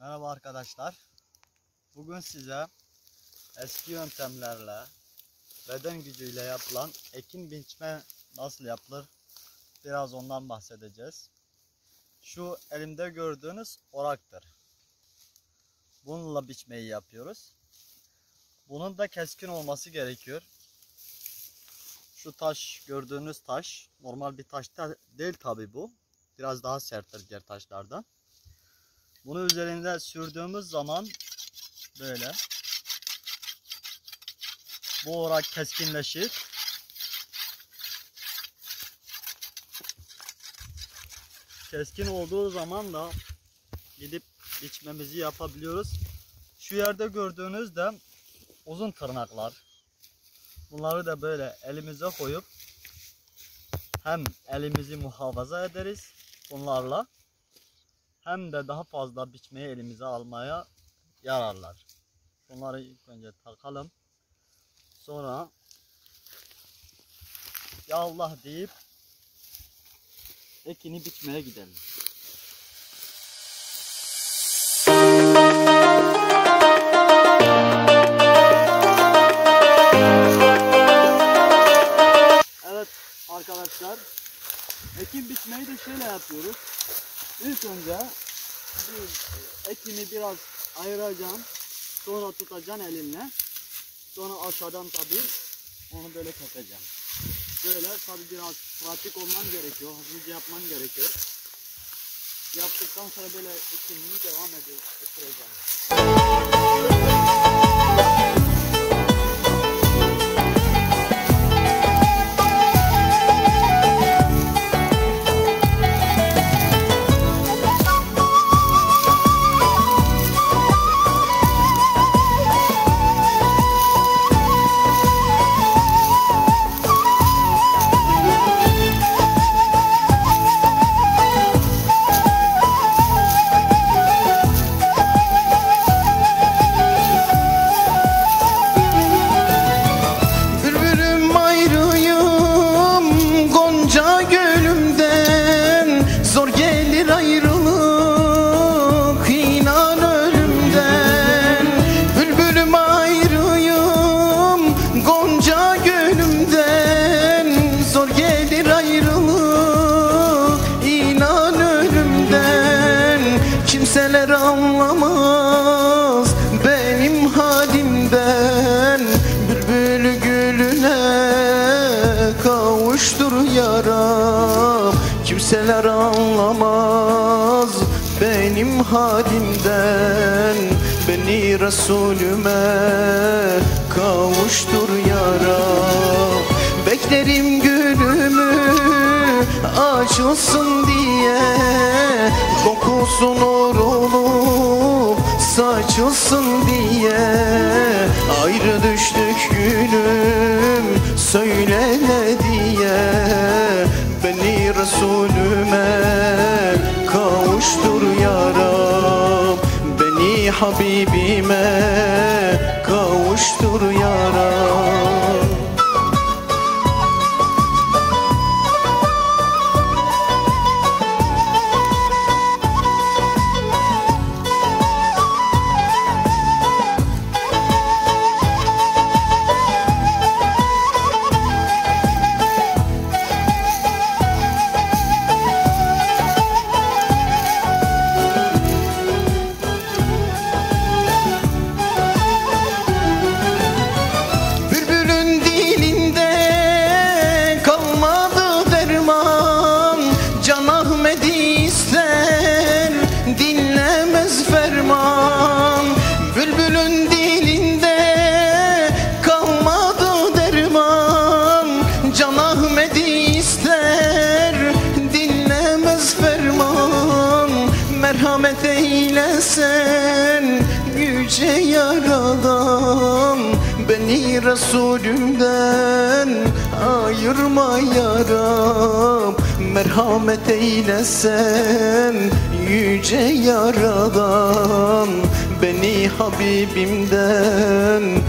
Merhaba arkadaşlar. Bugün size eski yöntemlerle beden gücüyle yapılan ekin biçme nasıl yapılır biraz ondan bahsedeceğiz. Şu elimde gördüğünüz oraktır. Bununla biçmeyi yapıyoruz. Bunun da keskin olması gerekiyor. Şu taş, gördüğünüz taş normal bir taş değil tabi bu. Biraz daha serttir diğer taşlardan. Bunu üzerinde sürdüğümüz zaman böyle bu orak keskinleşir. Keskin olduğu zaman da gidip biçmemizi yapabiliyoruz. Şu yerde gördüğünüz de uzun tırnaklar. Bunları da böyle elimize koyup hem elimizi muhafaza ederiz bunlarla, hem de daha fazla biçmeyi elimize almaya yararlar. Bunları ilk önce takalım. Sonra ya Allah deyip ekini biçmeye gidelim. Evet arkadaşlar, ekin biçmeyi de şöyle yapıyoruz. İlk önce ekini biraz ayıracağım. Sonra tutacaksın elinle. Sonra aşağıdan tabii onu böyle keseceğim. Böyle tabii biraz pratik olman gerekiyor. Hızlıca yapman gerekiyor. Yaptıktan sonra böyle ekinini devam ettireceğim. Kimseler anlamaz benim halimden. Bülbül gülüne kavuştur yaram. Kimseler anlamaz benim halimden. Beni Resulüme kavuştur yaram. Beklerim gülümü açılsın diye, kokusu nur olup saçılsın diye. Ayrı düştük gülüm, söyle ne diye. Beni Resulüme kavuştur yaram. Beni Habibime kavuştur yaram. Dinlemez ferman, bülbülün dilinde kalmadı derman. Can Ahmet'i ister, dinlemez ferman. Merhamet eylesen yüce yaradan. Beni Resulümden ayırma yaram. Merhamet eylesen yüce yaradan. Beni Habibimden